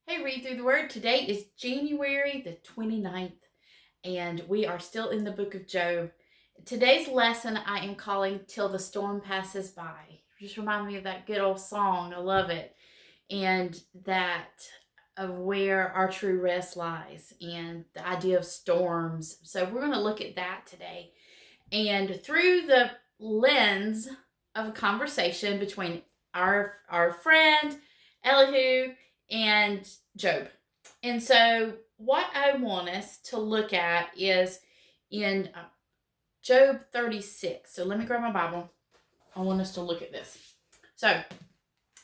Hey, read through the word. Today is January the 29th, and we are still in the book of Job. Today's lesson I am calling Till the Storm Passes By. Just remind me of that good old song. I love it. And that of where our true rest lies and the idea of storms. So we're going to look at that today. And through the lens of a conversation between our friend Elihu and Job. And so what I want us to look at is in Job 36. So let me grab my Bible. I want us to look at this. So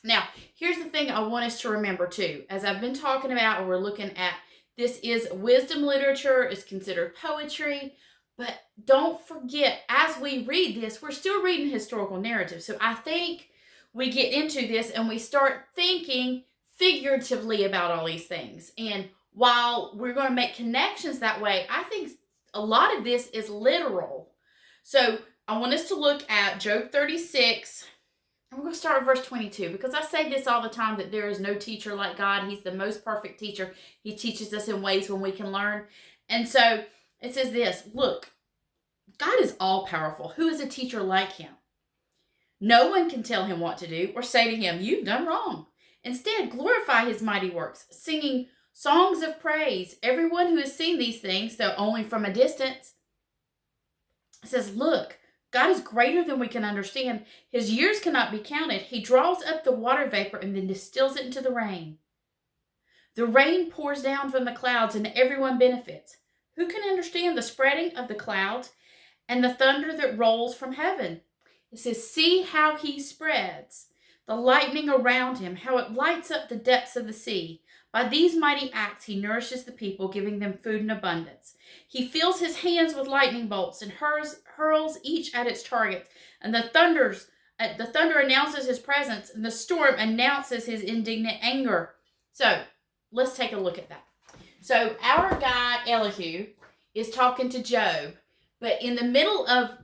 now, here's the thing I want us to remember too. As I've been talking about, or we're looking at, this is wisdom literature. It's considered poetry. But don't forget, as we read this, we're still reading historical narrative. So I think we get into this and we start thinking figuratively about all these things. And while we're going to make connections that way, I think a lot of this is literal. So I want us to look at Job 36. And we're going to start with verse 22, because I say this all the time, that there is no teacher like God. He's the most perfect teacher. He teaches us in ways when we can learn. And so it says this: look, God is all powerful. Who is a teacher like him? No one can tell him what to do or say to him, you've done wrong. Instead, glorify his mighty works, singing songs of praise. Everyone who has seen these things, though only from a distance, says, look, God is greater than we can understand. His years cannot be counted. He draws up the water vapor and then distills it into the rain. The rain pours down from the clouds and everyone benefits. Who can understand the spreading of the clouds and the thunder that rolls from heaven? It says, see how he spreads the lightning around him, how it lights up the depths of the sea. By these mighty acts he nourishes the people, giving them food in abundance. He fills his hands with lightning bolts and hurls each at its target. And the thunder announces his presence, and the storm announces his indignant anger. So let's take a look at that. So our guy Elihu is talking to Job, but in the middle of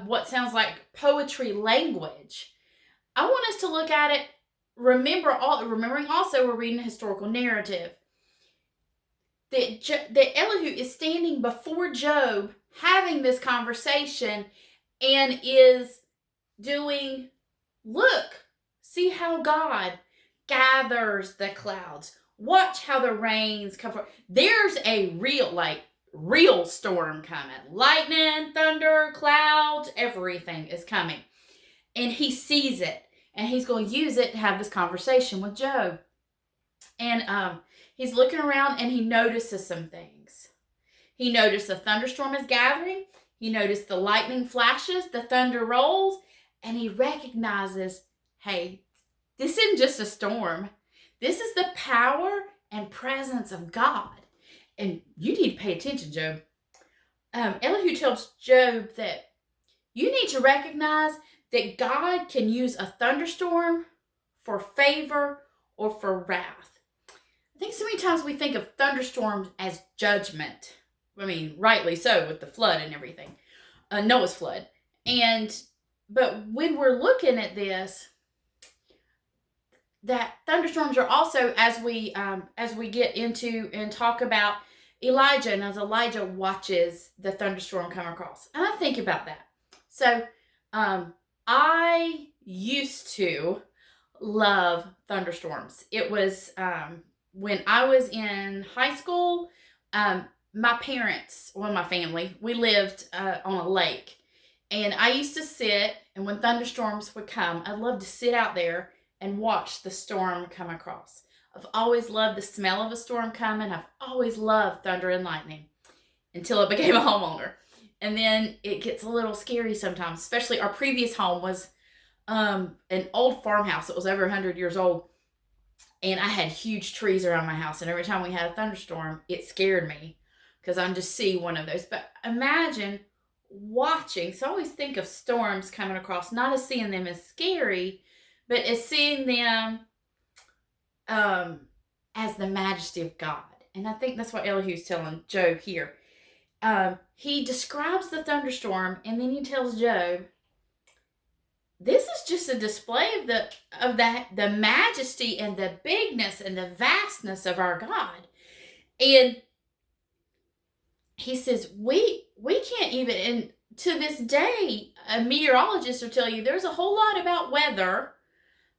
what sounds like poetry language, I want us to look at it, remembering also we're reading a historical narrative, that Elihu is standing before Job having this conversation and is doing, look, see how God gathers the clouds. Watch how the rains come forth. There's a real storm coming. Lightning, thunder, clouds, everything is coming. And he sees it. And he's going to use it to have this conversation with Job. And he's looking around and he notices some things. He noticed the thunderstorm is gathering. He noticed the lightning flashes, the thunder rolls. And he recognizes, hey, this isn't just a storm. This is the power and presence of God. And you need to pay attention, Job. Elihu tells Job that you need to recognize that God can use a thunderstorm for favor or for wrath. I think so many times we think of thunderstorms as judgment. I mean, rightly so, with the flood and everything. Noah's flood. But when we're looking at this, that thunderstorms are also, as we get into and talk about Elijah, and as Elijah watches the thunderstorm come across. And I think about that. So I used to love thunderstorms. It was when I was in high school, my parents, my family, we lived on a lake. And I used to sit, and when thunderstorms would come, I'd love to sit out there and watch the storm come across. I've always loved the smell of a storm coming. I've always loved thunder and lightning until I became a homeowner. And then it gets a little scary sometimes, especially our previous home was an old farmhouse that was over 100 years old. And I had huge trees around my house. And every time we had a thunderstorm, it scared me because I just see one of those. But imagine watching. So I always think of storms coming across, not as seeing them as scary, but as seeing them as the majesty of God. And I think that's what Elihu's telling Job here. He describes the thunderstorm, and then he tells Job, this is just a display of the majesty and the bigness and the vastness of our God. And he says, we can't even, and to this day, a meteorologist will tell you there's a whole lot about weather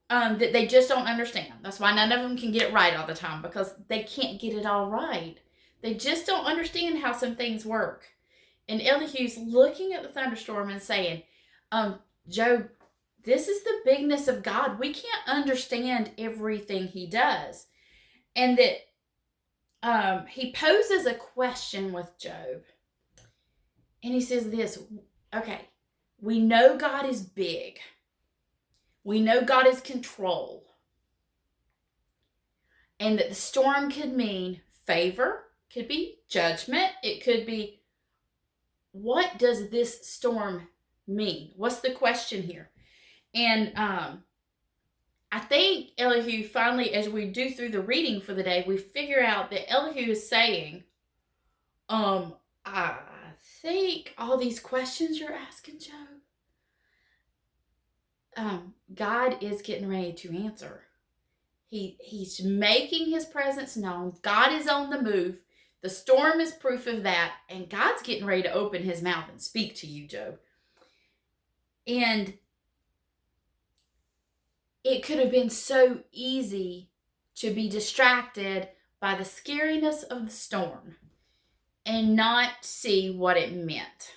that they just don't understand. That's why none of them can get it right all the time, because they can't get it all right. They just don't understand how some things work. And Elihu's looking at the thunderstorm and saying, Job, this is the bigness of God. We can't understand everything he does. And that he poses a question with Job. And he says this, okay, we know God is big. We know God is control. And that the storm could mean favor, could be judgment, it could be, what does this storm mean? What's the question here? And I think Elihu finally, as we do through the reading for the day, we figure out that Elihu is saying, I think all these questions you're asking, Job, God is getting ready to answer. He's making his presence known. God is on the move. The storm is proof of that. And God's getting ready to open his mouth and speak to you, Job. And it could have been so easy to be distracted by the scariness of the storm and not see what it meant.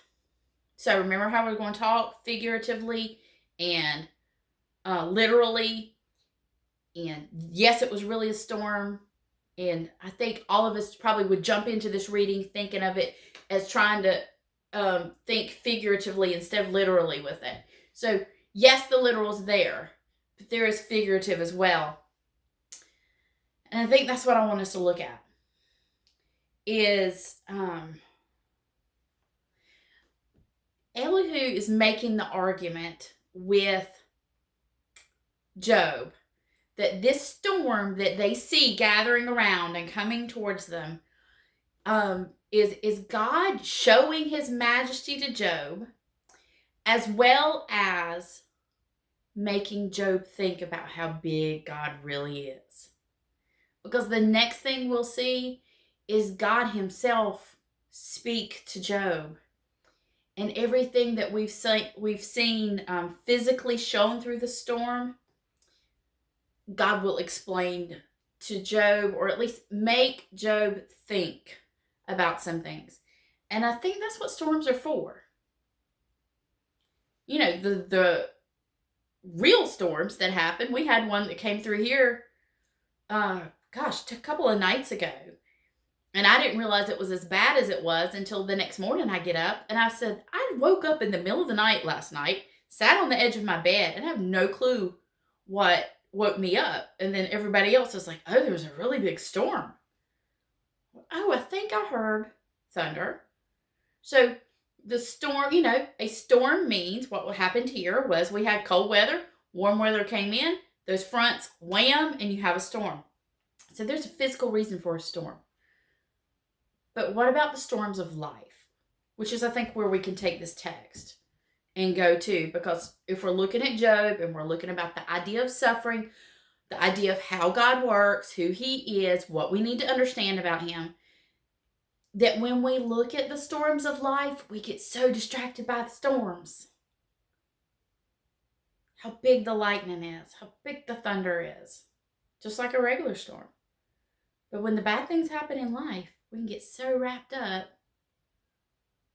So remember how we're going to talk figuratively and literally. And yes, it was really a storm. And I think all of us probably would jump into this reading thinking of it as trying to think figuratively instead of literally with it. So yes, the literal's there, but there is figurative as well. And I think that's what I want us to look at is Elihu is making the argument with Job that this storm that they see gathering around and coming towards them is God showing his majesty to Job, as well as making Job think about how big God really is. Because the next thing we'll see is God himself speak to Job. And everything that we've seen physically shown through the storm, God will explain to Job, or at least make Job think about some things. And I think that's what storms are for. You know, the real storms that happen. We had one that came through here, a couple of nights ago. And I didn't realize it was as bad as it was until the next morning I get up. And I said, I woke up in the middle of the night last night, sat on the edge of my bed, and I have no clue what woke me up. And then everybody else was like, oh, there was a really big storm. Oh, I think I heard thunder. So the storm, a storm means what happened here was we had cold weather, warm weather came in, those fronts, wham, and you have a storm. So there's a physical reason for a storm. But what about the storms of life? Which is, I think, where we can take this text and go to. Because if we're looking at Job and we're looking about the idea of suffering, the idea of how God works, who he is, what we need to understand about him, that when we look at the storms of life, we get so distracted by the storms. How big the lightning is, how big the thunder is. Just like a regular storm. But when the bad things happen in life, we can get so wrapped up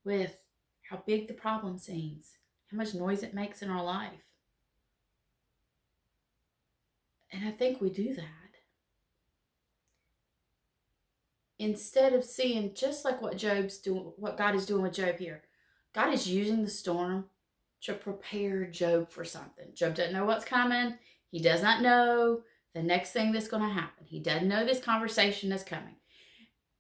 with how big the problem seems, how much noise it makes in our life. And I think we do that. Instead of seeing just like what God is doing with Job here, God is using the storm to prepare Job for something. Job doesn't know what's coming. He does not know the next thing that's going to happen. He doesn't know this conversation is coming.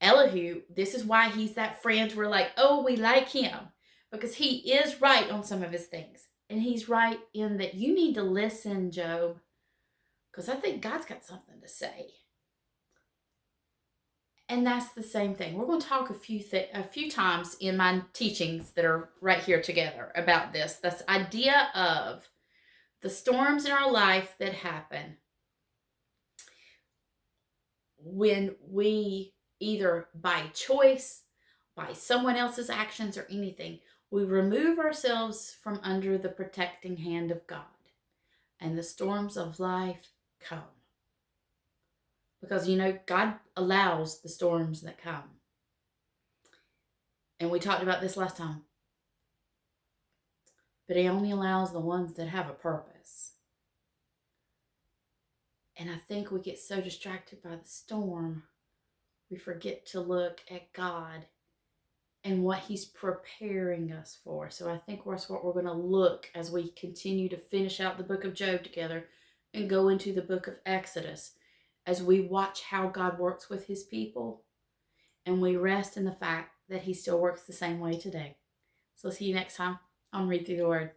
Elihu, this is why he's that friend we're like, oh, we like him. Because he is right on some of his things. And he's right in that you need to listen, Job. Because I think God's got something to say. And that's the same thing. We're going to talk a few times in my teachings that are right here together about this. This idea of The storms in our life that happen when we either by choice, by someone else's actions or anything, we remove ourselves from under the protecting hand of God, and the storms of life come. Because, God allows the storms that come. And we talked about this last time. But He only allows the ones that have a purpose. And I think we get so distracted by the storm, we forget to look at God and what He's preparing us for. So I think that's what we're going to look as we continue to finish out the book of Job together and go into the book of Exodus, as we watch how God works with His people, and we rest in the fact that He still works the same way today. So see you next time on Read Through the Word.